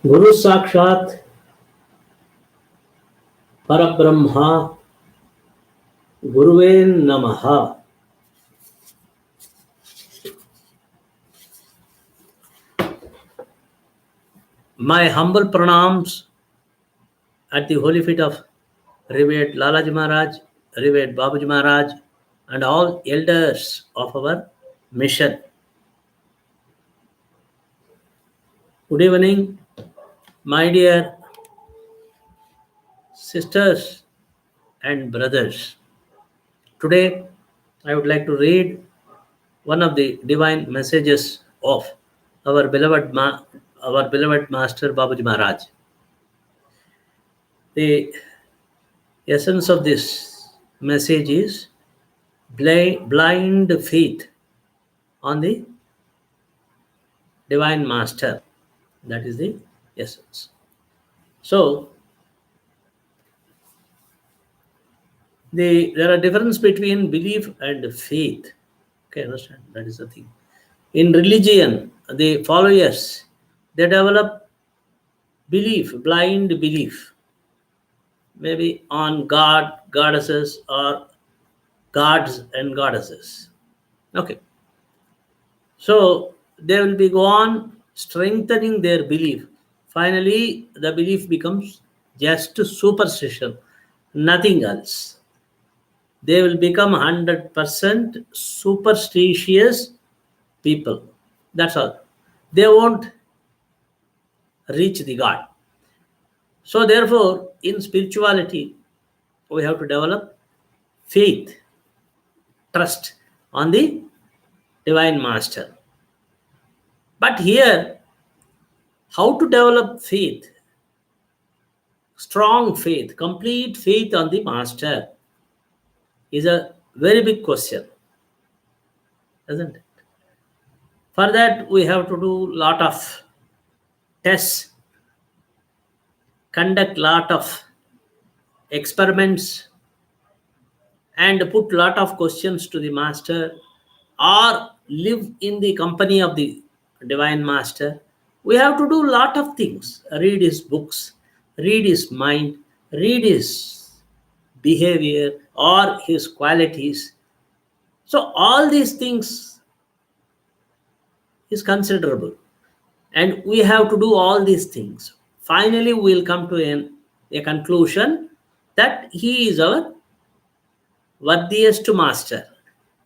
गुरु साक्षात परब्रह्मा गुरुवे नमः. My humble pranams at the holy feet of Rev. Lalaji Maharaj, Rev.Babuji Maharaj, and all elders of our mission. Good evening, my dear sisters and brothers. Today, I would like to read one of the divine messages of our beloved Master Babuji Maharaj. The essence of this message is blind faith on the Divine Master. That is the essence. So, there are difference between belief and faith. Okay, understand? That is the thing. In religion, the followers, they develop belief, blind belief, maybe on God, goddesses, or gods and goddesses. Okay. So they will be go on strengthening their belief. Finally, the belief becomes just superstition, nothing else. They will become 100% superstitious people. That's all. They won't reach the God. So therefore, in spirituality, we have to develop faith, trust on the Divine Master. But here, how to develop faith? Strong faith, complete faith on the Master is a very big question, isn't it? For that, we have to do lot of tests, conduct lot of experiments, and put lot of questions to the Master, or live in the company of the Divine Master. We have to do lot of things. Read his books, read his mind, read his behavior or his qualities. So all these things is considerable. And we have to do all these things. Finally, we will come to a conclusion that he is our worthiest master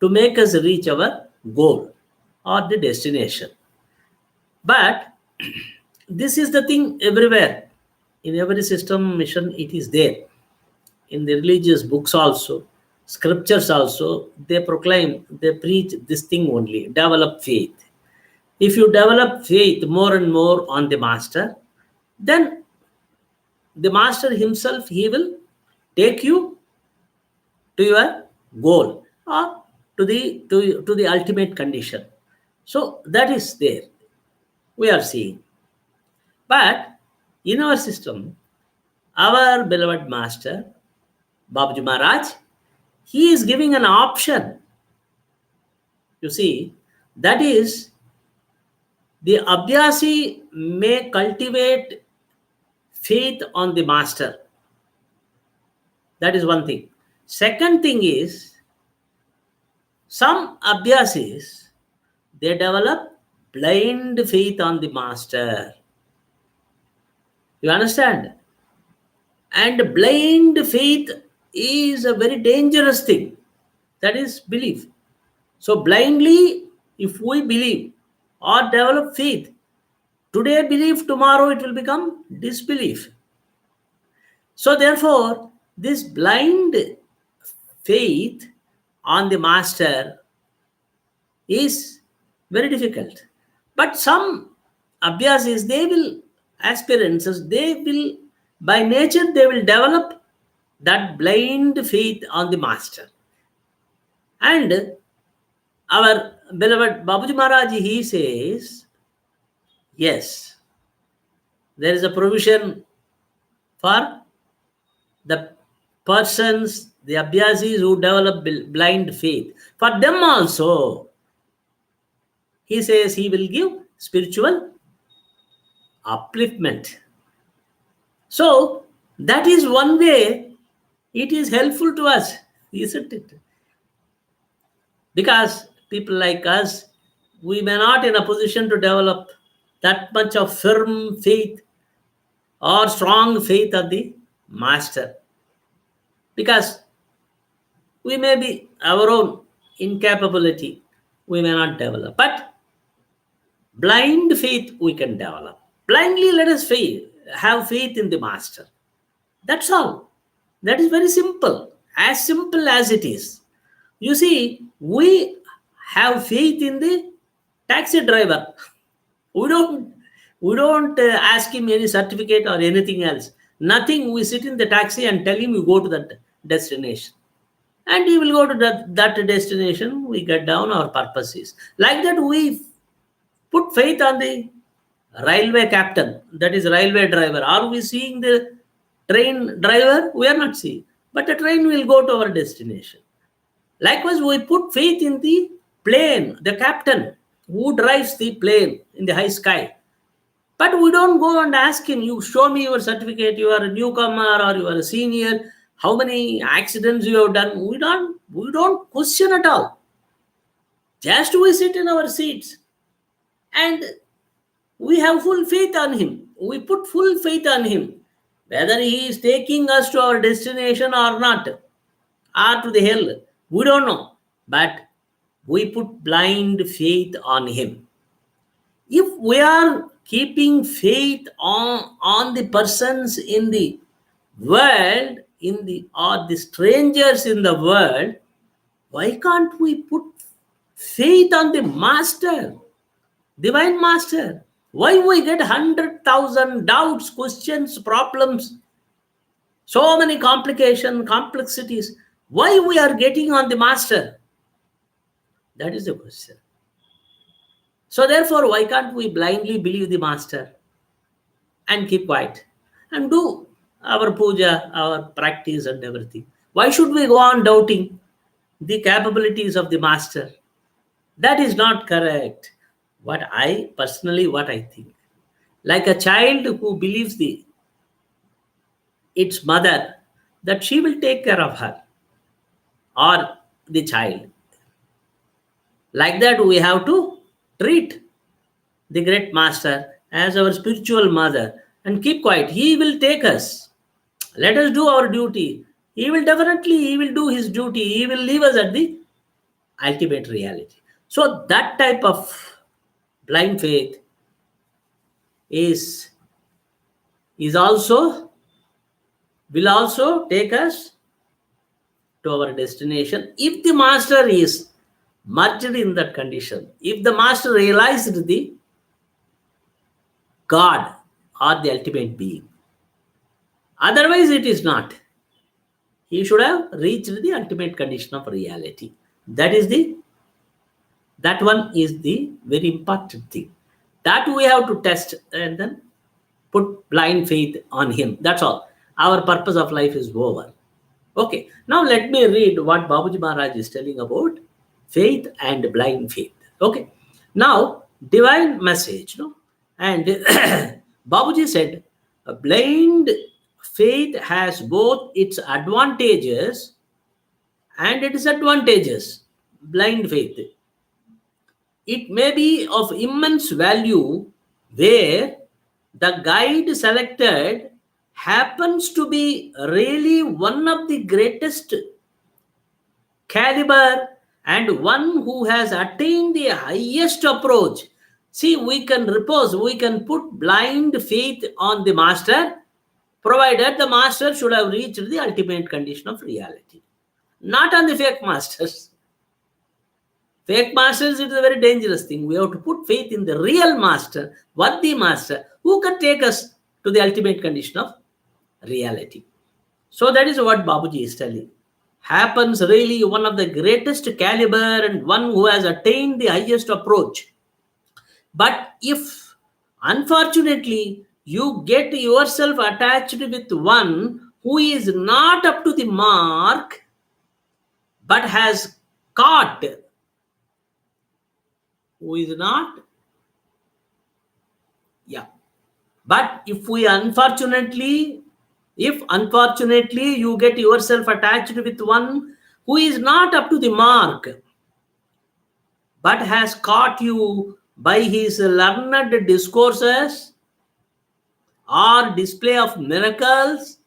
to make us reach our goal or the destination. But this is the thing everywhere. In every system, mission, it is there. In the religious books also, scriptures also, they proclaim, they preach this thing only, develop faith. If you develop faith more and more on the Master, then the Master himself, he will take you to your goal or to the ultimate condition. So that is there. We are seeing. But in our system, our beloved Master, Babuji Maharaj, he is giving an option. You see, that is, the Abhyasi may cultivate faith on the Master. That is one thing. Second thing is, some Abhyasis, they develop blind faith on the Master. You understand? And blind faith is a very dangerous thing. That is belief. So blindly, if we believe or develop faith, today belief, tomorrow it will become disbelief. So therefore, this blind faith on the Master is very difficult. But some Abhyasis, they will, aspirances, they will, by nature, they will develop that blind faith on the Master. And our beloved Babuji Maharaj, he says, yes, there is a provision for the persons, the Abhyasis who develop blind faith. For them also, he says he will give spiritual upliftment. So that is one way it is helpful to us, isn't it? Because people like us, we may not in a position to develop that much of firm faith or strong faith of the master, because we may be our own incapability, we may not develop, but blind faith we can develop. Blindly let us have faith in the master. That's all. That is very simple as it is. You see, we have faith in the taxi driver. We don't ask him any certificate or anything else. Nothing. We sit in the taxi and tell him you go to that destination, and he will go to that destination. We get down. Our purpose is like that. We put faith on the railway captain, that is railway driver. Are we seeing the train driver? We are not seeing, but the train will go to our destination. Likewise, we put faith in the plane, the captain who drives the plane in the high sky. But we don't go and ask him, you show me your certificate, you are a newcomer or you are a senior, how many accidents you have done. We don't question at all. Just we sit in our seats and we have full faith on him. We put full faith on him. Whether he is taking us to our destination or not, or to the hell, we don't know. But we put blind faith on him. If we are keeping faith on the persons in the world, or the strangers in the world, why can't we put faith on the master, divine master? Why we get 100,000 doubts, questions, problems, so many complications, complexities? Why we are getting on the master? That is the question. So therefore, why can't we blindly believe the master and keep quiet and do our puja, our practice and everything? Why should we go on doubting the capabilities of the master? That is not correct. What I think. Like a child who believes its mother that she will take care of her or the child. Like that, we have to treat the great master as our spiritual mother and keep quiet. He will take us. Let us do our duty. He will do his duty. He will leave us at the ultimate reality. So that type of blind faith is also will also take us to our destination if the master is merged in that condition. If the master realized the God or the ultimate being. Otherwise, it is not. He should have reached the ultimate condition of reality. That one is the very important thing. That we have to test and then put blind faith on him. That's all. Our purpose of life is over. Okay. Now let me read what Babuji Maharaj is telling about faith and blind faith. Okay. Now, divine message. No? And Babuji said, a blind faith has both its advantages and disadvantages. Blind faith. It may be of immense value where the guide selected happens to be really one of the greatest caliber and one who has attained the highest approach. See, we can put blind faith on the master, provided the master should have reached the ultimate condition of reality. Not on the fake masters. Fake masters, it is a very dangerous thing. We have to put faith in the real master, worthy master, who can take us to the ultimate condition of reality. So that is what Babuji is telling. Happens really one of the greatest caliber and one who has attained the highest approach. But if, unfortunately, you get yourself attached with one who is not up to the mark, but has caught, But if unfortunately you get yourself attached with one who is not up to the mark, but has caught you by his learned discourses or display of miracles,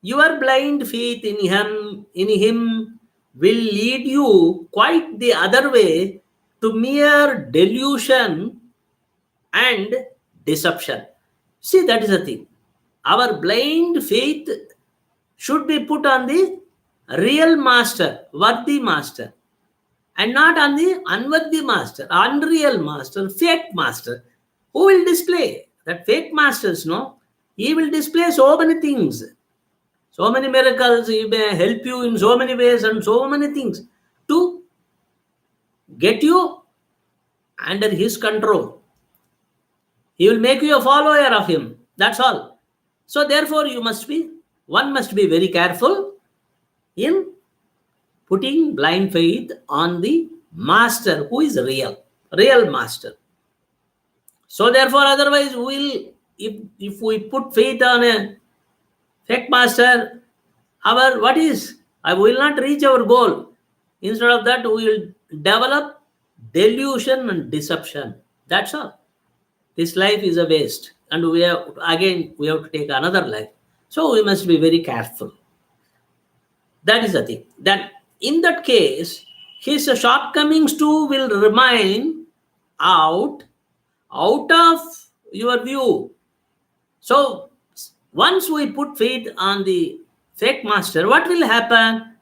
your blind faith in him will lead you quite the other way, to mere delusion and deception. See, that is the thing. Our blind faith should be put on the real master, worthy master, and not on the unworthy master, unreal master, fake master, who will display that fake masters. No, he will display so many things, so many miracles. He may help you in so many ways and so many things to get you under his control. He will make you a follower of him. That's all. So therefore, one must be very careful in putting blind faith on the master who is real master. So therefore, otherwise, if we put faith on a fake master, I will not reach our goal. Instead of that, we will develop delusion and deception. That's all. This life is a waste, and we have to take another life. So we must be very careful. That is the thing. Then in that case, his shortcomings too will remain out of your view. So once we put faith on the fake master, what will happen?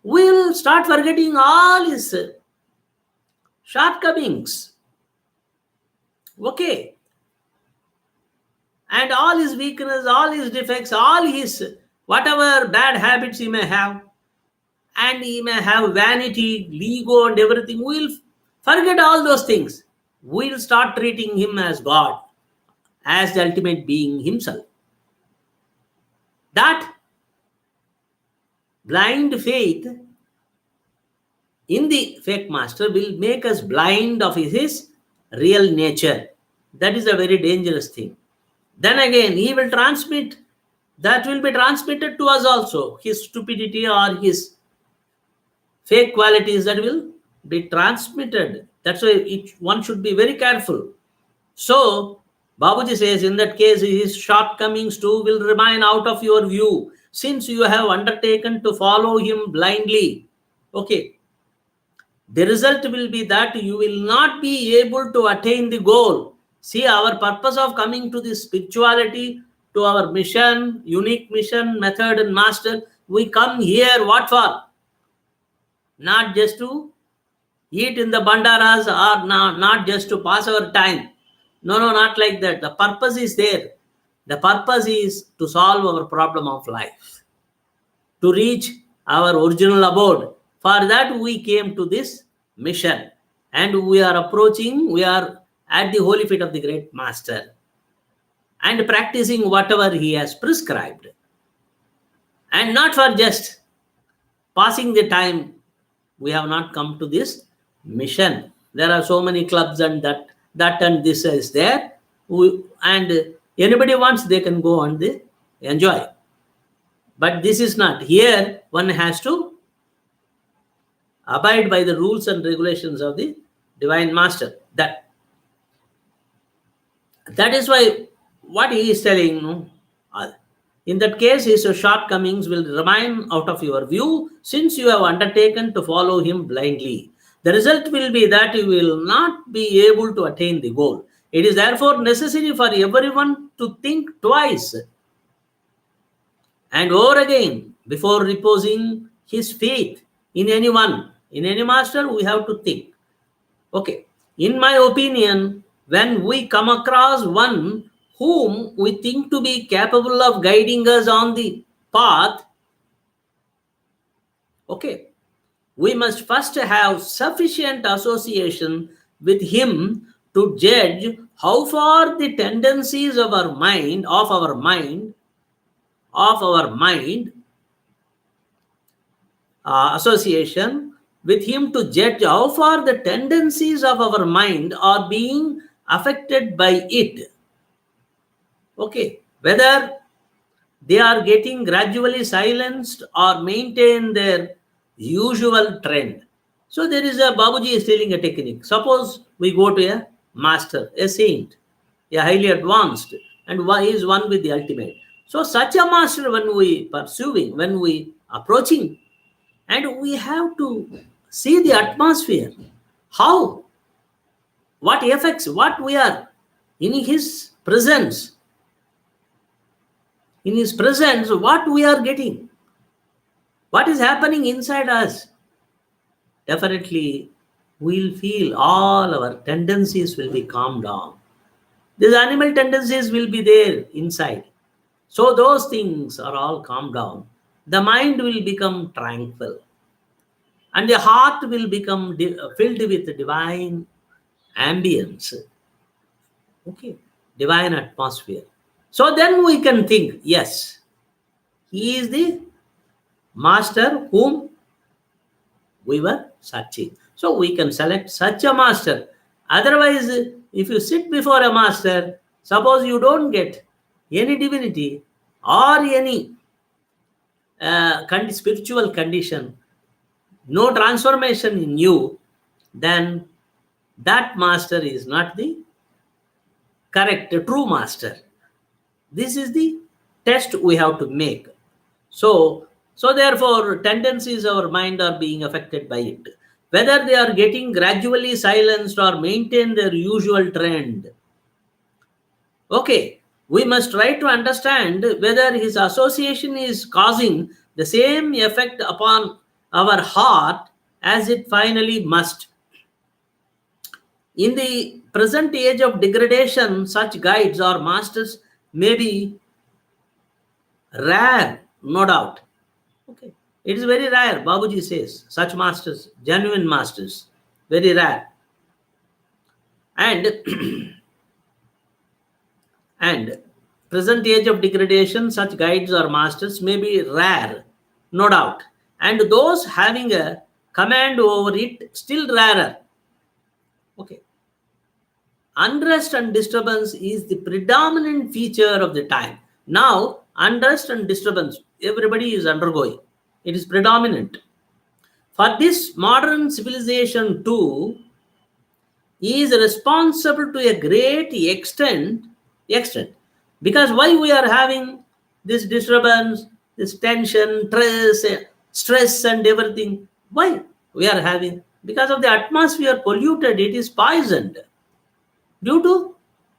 We'll start forgetting all his shortcomings. Okay. And all his weakness, all his defects, all his whatever bad habits he may have, and he may have vanity, ego, and everything. We'll forget all those things. We'll start treating him as God, as the ultimate being himself. That blind faith in the fake master will make us blind of his real nature. That is a very dangerous thing. Then again, he will transmit, that will be transmitted to us also. His stupidity or his fake qualities, that will be transmitted. That's why one should be very careful. So, Babuji says, in that case, his shortcomings too will remain out of your view, since you have undertaken to follow him blindly. Okay. The result will be that you will not be able to attain the goal. See, our purpose of coming to this spirituality, to our mission, unique mission, method and master, we come here what for? Not just to eat in the bandaras, or not just to pass our time. No, not like that. The purpose is there. The purpose is to solve our problem of life, to reach our original abode. For that we came to this mission, and we are at the holy feet of the great master and practicing whatever he has prescribed, and not for just passing the time. We have not come to this mission. There are so many clubs, and that and this is there, and anybody wants, they can go and they enjoy. But this is not. Here one has to abide by the rules and regulations of the divine master. That is why what he is telling, in that case, his shortcomings will remain out of your view, since you have undertaken to follow him blindly. The result will be that you will not be able to attain the goal. It is therefore necessary for everyone to think twice and over again before reposing his faith in anyone. In any master, we have to think. Okay. In my opinion, when we come across one whom we think to be capable of guiding us on the path, okay, we must first have sufficient association with him to judge how far the tendencies of our mind, association with him to judge how far the tendencies of our mind are being affected by it. Okay, whether they are getting gradually silenced or maintain their usual trend. So there is a Babuji is telling a technique. Suppose we go to a master, a saint, a highly advanced, and one is one with the ultimate. So such a master, when we pursuing, when we approaching, and we have to see the atmosphere, how, what effects, what we are in his presence, what we are getting, what is happening inside us. Definitely we'll feel all our tendencies will be calmed down. These animal tendencies will be there inside. So those things are all calmed down. The mind will become tranquil and the heart will become filled with divine ambience. Okay, divine atmosphere. So then we can think, yes, he is the master whom we were searching. So we can select such a master. Otherwise, if you sit before a master, suppose you don't get any divinity or any spiritual condition, no transformation in you, then that master is not the correct, true master. This is the test we have to make. So therefore, tendencies of our mind are being affected by it. Whether they are getting gradually silenced or maintain their usual trend. Okay, we must try to understand whether his association is causing the same effect upon our heart as it finally must. In the present age of degradation, such guides or masters may be rare, no doubt. Okay. It is very rare, Babuji says, such masters, genuine masters, very rare. And and present age of degradation, such guides or masters may be rare, no doubt. And those having a command over it, still rarer. Okay. Unrest and disturbance is the predominant feature of the time. Now, unrest and disturbance, everybody is undergoing. It is predominant. For this, modern civilization too is responsible to a great extent. Because why we are having this disturbance, this tension, stress and everything? Why we are having? Because of the atmosphere polluted, it is poisoned due to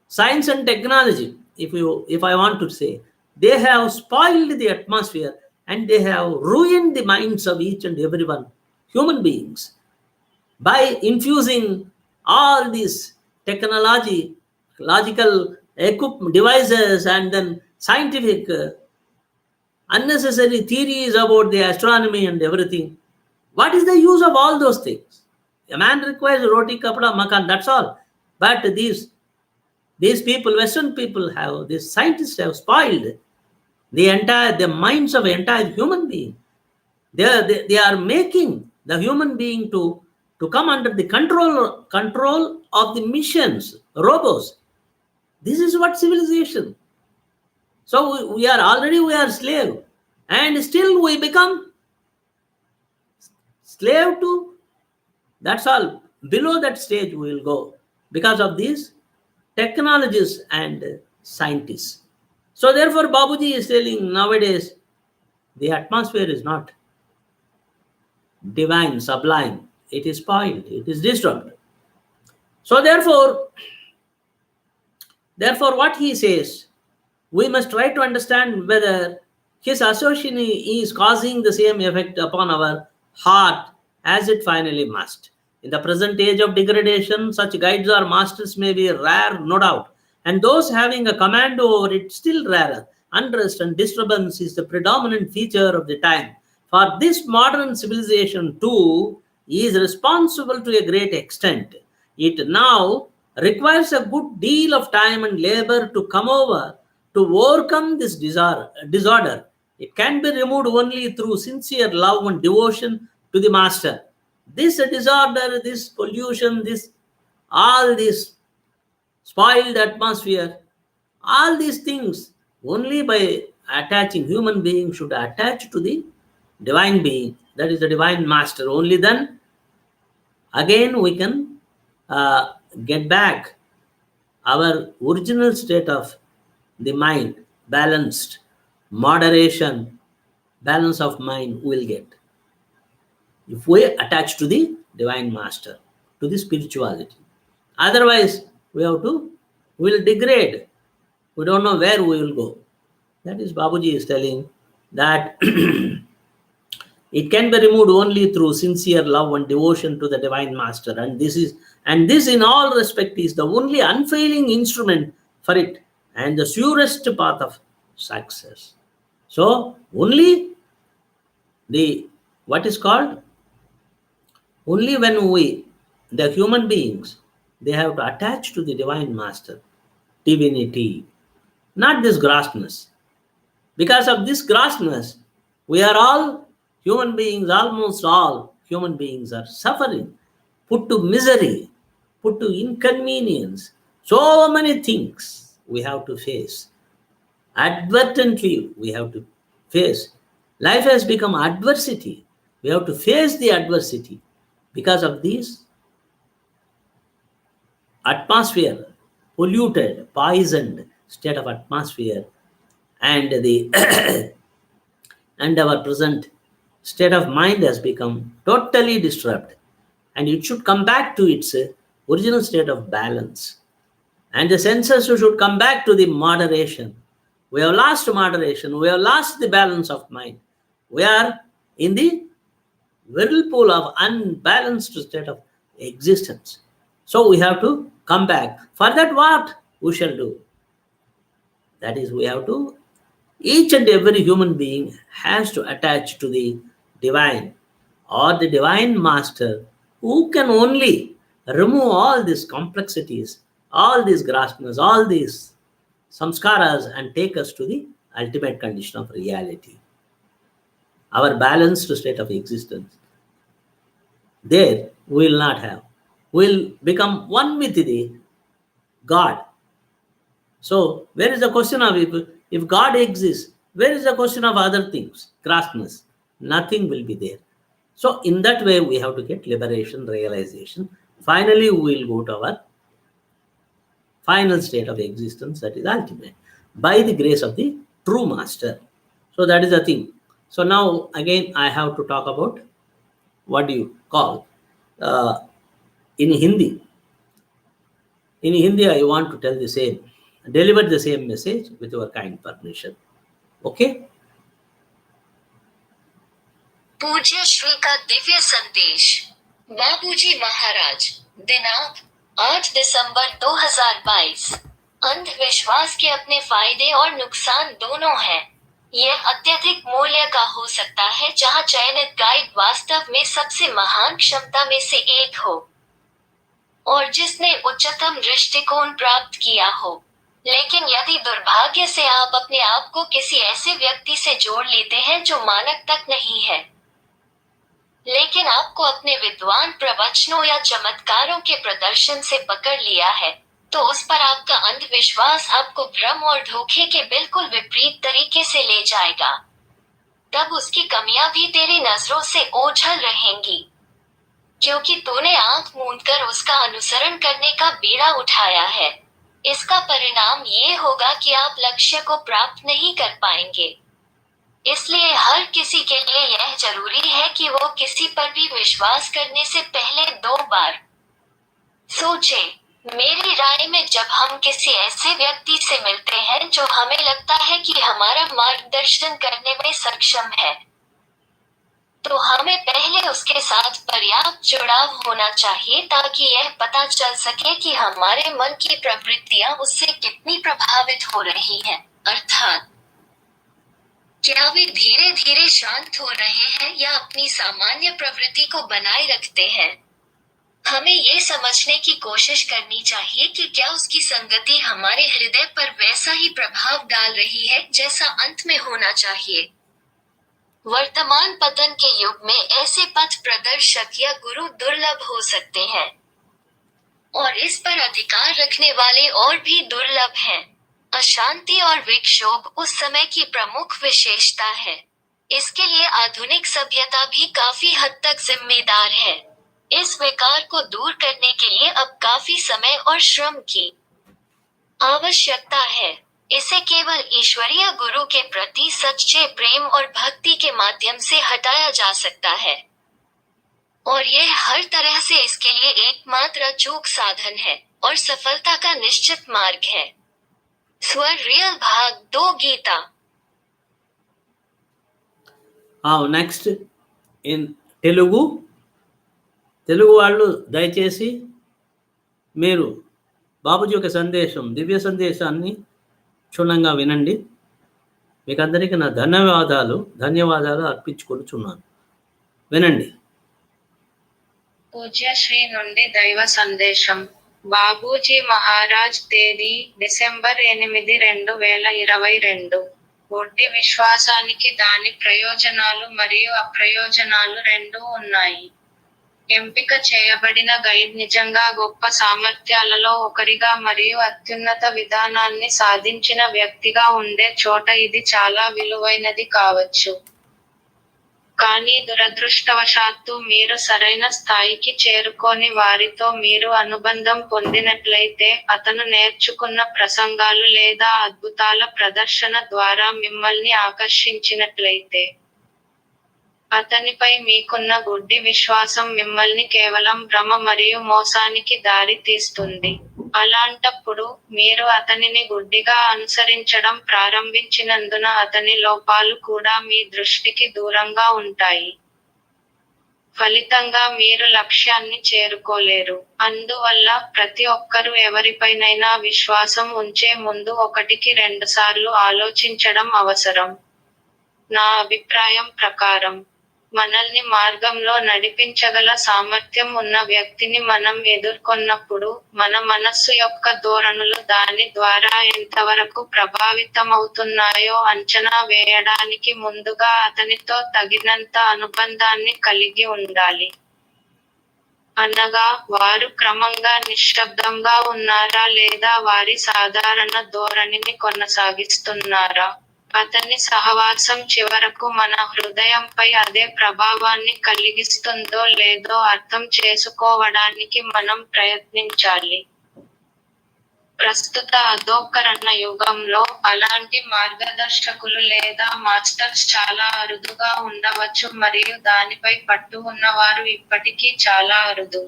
science and technology. If I want to say, they have spoiled the atmosphere and they have ruined the minds of each and everyone, human beings, by infusing all these logical devices and then scientific unnecessary theories about the astronomy and everything. What is the use of all those things? A man requires roti, kapda, makan, that's all. But these people, Western people, these scientists have spoiled the minds of entire human being. They are making the human being to come under the control of the missions, robots. This is what civilization. So we are slave, and still we become slave to. That's all. Below that stage we will go because of these technologies and scientists. So therefore, Babuji is telling nowadays the atmosphere is not divine, sublime. It is spoiled. It is disturbed. So therefore, what he says, we must try to understand whether his association is causing the same effect upon our heart as it finally must. In the present age of degradation, such guides or masters may be rare, no doubt, and those having a command over it still rarer. Unrest and disturbance is the predominant feature of the time. For this, modern civilization too is responsible to a great extent. It now requires a good deal of time and labor to overcome this disorder. It can be removed only through sincere love and devotion to the master. This disorder, this pollution, all this spoiled atmosphere All these things only by attaching, human being should attach to the divine being, that is the divine master. Only then again we can uh, get back our original state of the mind, balanced, moderation, balance of mind will get. If we attach to the divine master, to the spirituality. Otherwise, we will degrade. We don't know where we will go. That is, Babuji is telling that it can be removed only through sincere love and devotion to the divine master. And this in all respect is the only unfailing instrument for it and the surest path of success. So only the what is called only when the human beings, they have to attach to the divine master, divinity, not this grossness. Because of this grossness, we are all human beings, almost all human beings are suffering, put to misery, put to inconvenience. So many things we have to face. Advertently, we have to face. Life has become adversity. We have to face the adversity because of this atmosphere, polluted, poisoned state of atmosphere, and the and our present state of mind has become totally disturbed, and it should come back to its original state of balance, and the senses should come back to the moderation. We have lost moderation, we have lost the balance of mind, we are in the whirlpool of unbalanced state of existence. So we have to come back. For that, what we shall do? That is, we have to, each and every human being has to attach to the divine or the divine master, who can only remove all these complexities, all these grossness, all these samskaras, and take us to the ultimate condition of reality, our balanced state of existence. There we will not have. We will become one with the God. So where is the question of if God exists, where is the question of other things? Grossness. Nothing will be there. So in that way, we have to get liberation, realization. Finally, we will go to our final state of existence, that is ultimate, by the grace of the true master. So that is the thing. So now again, I have to talk about what do you call uh, in Hindi. In Hindi, I want to tell the same, deliver the same message with your kind permission. Okay? पूज्य श्री का दिव्य संदेश। बाबूजी महाराज। दिनांक 8 दिसंबर 2022। अंधविश्वास के अपने फायदे और नुकसान दोनों हैं। यह अत्यधिक मूल्य का हो सकता है जहां चयनित गाइड वास्तव में सबसे महान क्षमता में से एक हो और जिसने उच्चतम दृष्टिकोण प्राप्त किया हो। लेकिन यदि दुर्भाग्य से आप अपने आप को किसी ऐसे व्यक्ति से जोड़ लेते हैं जो मानक तक नहीं है, लेकिन आपको अपने विद्वान प्रवचनों या चमत्कारों के प्रदर्शन से पकड़ लिया है, तो उस पर आपका अंधविश्वास आपको भ्रम और धोखे के बिल्कुल विपरीत तरीके से ले जाएगा। तब उसकी कमियां भी तेरी नजरों से ओझल रहेंगी, क्योंकि तूने आंख मूंदकर उसका अनुसरण करने का बीड़ा उठाया है। इसका परिणाम ये होगा कि आप लक्ष्य को प्राप्त नहीं कर पाएंगे। इसलिए हर किसी के लिए यह जरूरी है कि वो किसी पर भी विश्वास करने से पहले 2 बार सोचे। मेरी राय में जब हम किसी ऐसे व्यक्ति से मिलते हैं जो हमें लगता है कि हमारा मार्गदर्शन करने में सक्षम है, तो हमें पहले उसके साथ पर्याप्त जुड़ाव होना चाहिए ताकि यह पता चल सके कि हमारे मन की प्रवृत्तियां उससे कितनी प्रभावित हो रही हैं, अर्थात क्या वे धीरे धीरे शांत हो रहे हैं या अपनी सामान्य प्रवृत्ति को बनाए रखते हैं। हमें ये समझने की कोशिश करनी चाहिए कि क्या उसकी संगति हमारे हृदय पर वैसा ही प्रभाव डाल रही है जैसा अंत में होना चाहिए। वर्तमान पतन के युग में ऐसे पथ प्रदर्शक या गुरु दुर्लभ हो सकते हैं, और इस पर अधिकार रखने वाले और भी दुर्लभ हैं। अशांति और विक्षोभ उस समय की प्रमुख विशेषता है। इसके लिए आधुनिक सभ्यता भी काफी हद तक जिम्मेदार है। इस विकार को दूर करने के लिए अब काफी समय और श्रम की आवश्यकता है। इसे केवल ईश्वरीय गुरु के प्रति सच्चे प्रेम और भक्ति के माध्यम से हटाया जा सकता है, और यह हर तरह से इसके लिए एकमात्र अचूक साधन है और सफलता का निश्चित मार्ग है। स्वर रियल भाग 2 गीता। నెక్స్ట్ ఇన్ తెలుగు వాళ్ళు దయచేసి మీరు బాబుజీ యొక్క సందేశం, దివ్య సందేశాన్ని క్షుణ్ణంగా వినండి. మీకు అందరికీ నా ధన్యవాదాలు అర్పించుకొనుచున్నాను. వినండి. పూజ్య శ్రీ నుండి దైవ సందేశం. బాబూజీ మహారాజ్, తేదీ డిసెంబర్ 8, 2022. గుడ్డి విశ్వాసానికి దాని ప్రయోజనాలు మరియు అప్రయోజనాలు రెండూ ఉన్నాయి. ఎంపిక చేయబడిన గైడ్ నిజంగా గొప్ప సామర్థ్యాలలో ఒకరిగా మరియు అత్యున్నత విధానాన్ని సాధించిన వ్యక్తిగా ఉండే చోట ఇది చాలా విలువైనది కావచ్చు. కానీ దురదృష్టవశాత్తు మీరు సరైన స్థాయికి చేరుకోని వారితో మీరు అనుబంధం పొందినట్లయితే, అతను నేర్చుకున్న ప్రసంగాలు లేదా అద్భుతాల ప్రదర్శన ద్వారా మిమ్మల్ని ఆకర్షించినట్లయితే, అతనిపై మీకున్న గుడ్డి విశ్వాసం మిమ్మల్ని కేవలం భ్రమ మరియు మోసానికి దారి తీస్తుంది. అలాంటప్పుడు, మీరు అతనిని గుడ్డిగా అనుసరించడం ప్రారంభించినందున అతని లోపాలు కూడా మీ దృష్టికి దూరంగా ఉంటాయి. ఫలితంగా మీరు లక్ష్యాన్ని చేరుకోలేరు. అందువల్ల, ప్రతి ఒక్కరూ ఎవరిపైనైనా విశ్వాసం ఉంచే ముందు 1-2 సార్లు ఆలోచించడం అవసరం. నా అభిప్రాయం ప్రకారం, మనల్ని మార్గంలో నడిపించగల సామర్థ్యం ఉన్న వ్యక్తిని మనం ఎదుర్కొన్నప్పుడు, మన మనస్సు యొక్క ధోరణులు దాని ద్వారా ఎంతవరకు ప్రభావితమవుతున్నాయో అంచనా వేయడానికి ముందుగా అతనితో తగినంత అనుబంధాన్ని కలిగి ఉండాలి. అనగా, వారు క్రమంగా నిశ్శబ్దంగా ఉన్నారా లేదా వారి సాధారణ ధోరణిని కొనసాగిస్తున్నారా? అతని సహవాసం చివరకు మన హృదయంపై అదే ప్రభావాన్ని కలిగిస్తుందో లేదో అర్థం చేసుకోవడానికి మనం ప్రయత్నించాలి. ప్రస్తుత అధోకరణ యుగంలో, అలాంటి మార్గదర్శకులు లేదా మాస్టర్స్ చాలా అరుదుగా ఉండవచ్చు మరియు దానిపై పట్టు ఉన్నవారు ఇప్పటికీ చాలా అరుదు.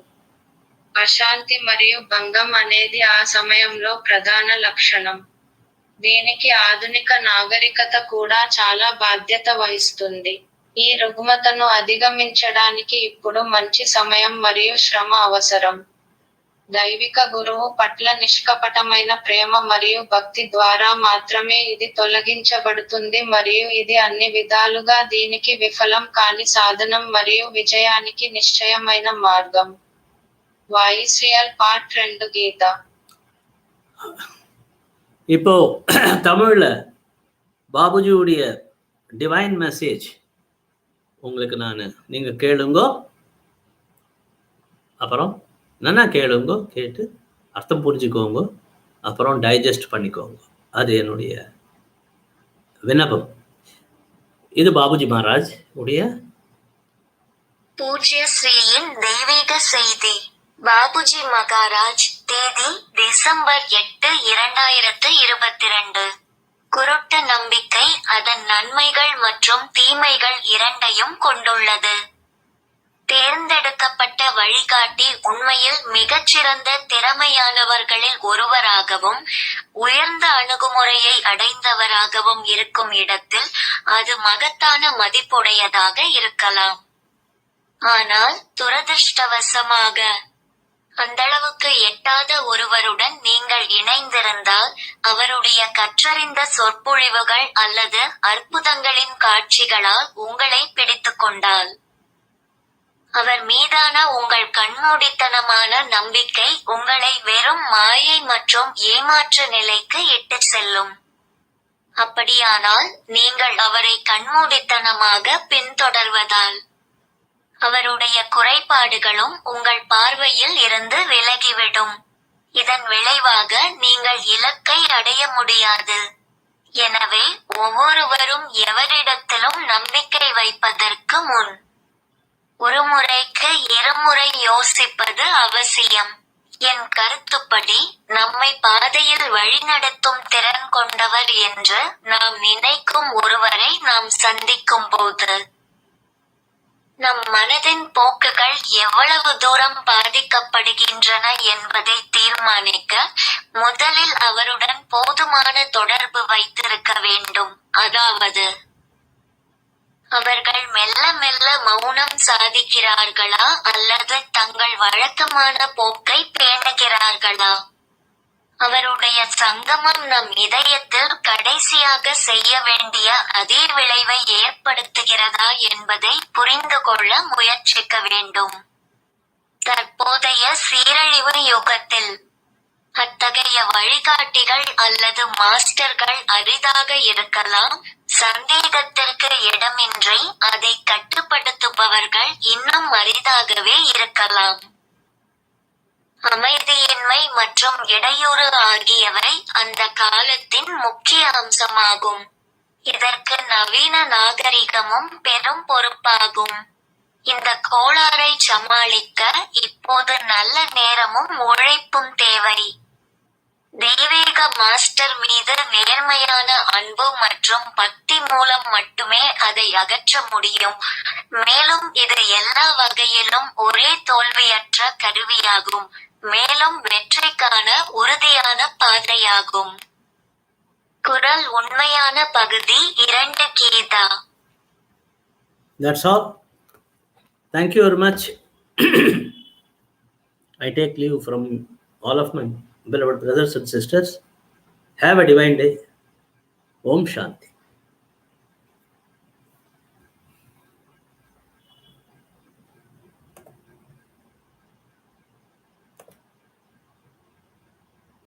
అశాంతి మరియు భంగం అనేది ఆ సమయంలో ప్రధాన లక్షణం. దీనికి ఆధునిక నాగరికత కూడా చాలా బాధ్యత వహిస్తుంది. ఈ రుగ్మతను అధిగమించడానికి ఇప్పుడు మంచి సమయం మరియు శ్రమ అవసరం. దైవిక గురువు పట్ల నిష్కపటమైన ప్రేమ మరియు భక్తి ద్వారా మాత్రమే ఇది తొలగించబడుతుంది మరియు ఇది అన్ని విధాలుగా దీనికి విఫలం కాని సాధనం మరియు విజయానికి నిశ్చయమైన మార్గం. వాయిస్ రియల్ పార్ట్ 2 గీత. இப்போ தமிழில் பாபுஜியுடைய டிவைன் மெசேஜ் உங்களுக்கு நீங்கள் கேளுங்கோ, அப்புறம் நல்லா கேளுங்கோ, கேட்டு அர்த்தம் புரிஞ்சுக்கோங்க, அப்புறம் டைஜஸ்ட் பண்ணிக்கோங்க. அது என்னுடைய விண்ணப்பம். இது பாபுஜி மகாராஜ் உடைய பூஜ்ய ஸ்ரீயின் தெய்வீக செய்தி. பாபுஜி மகாராஜ், தேதி டிசம்பர் 8, 2022. குருட்டு நம்பிக்கை அதன் நன்மைகள் மற்றும் தீமைகள் இரண்டையும் கொண்டுள்ளது. தேர்ந்தெடுக்கப்பட்ட வழிகாட்டி உண்மையில் மிகச்சிறந்த திறமையானவர்களில் ஒருவராகவும் உயர்ந்த அணுகுமுறையை அடைந்தவராகவும் இருக்கும் இடத்தில் அது மகத்தான மதிப்புடையதாக இருக்கலாம். ஆனால் துரதிர்ஷ்டவசமாக, அந்தளவுக்கு எட்டாத ஒருவருடன் நீங்கள் இணைந்திருந்தால், அவருடைய கற்றறிந்த சொற்பொழிவுகள் அல்லது அற்புதங்களின் காட்சிகளால் உங்களை பிடித்துக்கொண்டால், அவர் மீதான உங்கள் கண்மூடித்தனமான நம்பிக்கை உங்களை வெறும் மாயை மற்றும் ஏமாற்று நிலைக்கு இட்டுச் செல்லும். அப்படியானால், நீங்கள் அவரை கண்மூடித்தனமாக பின்தொடர்வதால், அவருடைய குறைபாடுகளும் உங்கள் பார்வையில் இருந்து விலகிவிடும். இதன் விளைவாக நீங்கள் இலக்கை அடைய முடியாது. எனவே ஒவ்வொருவரும் எவரிடத்திலும் நம்பிக்கை வைப்பதற்கு முன் ஒரு முறைக்கு இருமுறை யோசிப்பது அவசியம். என் கருத்துப்படி நம்மை பாதையில் வழிநடத்தும் திறன் கொண்டவர் என்று நாம் நினைக்கும் ஒருவரை நாம் சந்திக்கும் போது நம் மனதின் போக்குகள் எவ்வளவு தூரம் பாதிக்கப்படுகின்றன என்பதை தீர்மானிக்க முதலில் அவருடன் போதுமான தொடர்பு வைத்திருக்க வேண்டும். அதாவது அவர்கள் மெல்ல மெல்ல மௌனம் சாதிக்கிறார்களா அல்லது தங்கள் வழக்கமான போக்கை பேணுகிறார்களா? அவருடைய சங்கமம் நம் இதயத்தில் கடைசியாக செய்ய வேண்டிய அதே விளைவை ஏற்படுத்துகிறதா என்பதை புரிந்து கொள்ள முயற்சிக்க வேண்டும். தற்போதைய சீரழிவு யுகத்தில் அத்தகைய வழிகாட்டிகள் அல்லது மாஸ்டர்கள் அரிதாக இருக்கலாம். சந்தேகத்திற்கு இடமின்றி அதை கட்டுப்படுத்துபவர்கள் இன்னும் அரிதாகவே இருக்கலாம். அமைதியின்மை மற்றும் இடையூறு ஆகியவை அந்த காலத்தின் முக்கிய அம்சமாகும். இதற்கு நவீன நாகரிகமும் பெரும் பொறுப்பாகும். இந்த கோளாறை சமாளிக்க இப்போது நல்ல நேரமும் உழைப்பும் தேவை. தெய்வீக மாஸ்டர் மீது நேர்மையான அன்பு மற்றும் பக்தி மூலம் மட்டுமே அதை அகற்ற முடியும். மேலும் இது எல்லா வகையிலும் ஒரே தோல்வியற்ற கருவியாகும், மேலும் வெற்றிக்கான உறுதியான பாதையாகும். குரல் உண்மையான பகுதி 2 Geetha. That's all. Thank you very much. I take leave from all of my beloved brothers and sisters. Have a divine day. Om Shanti.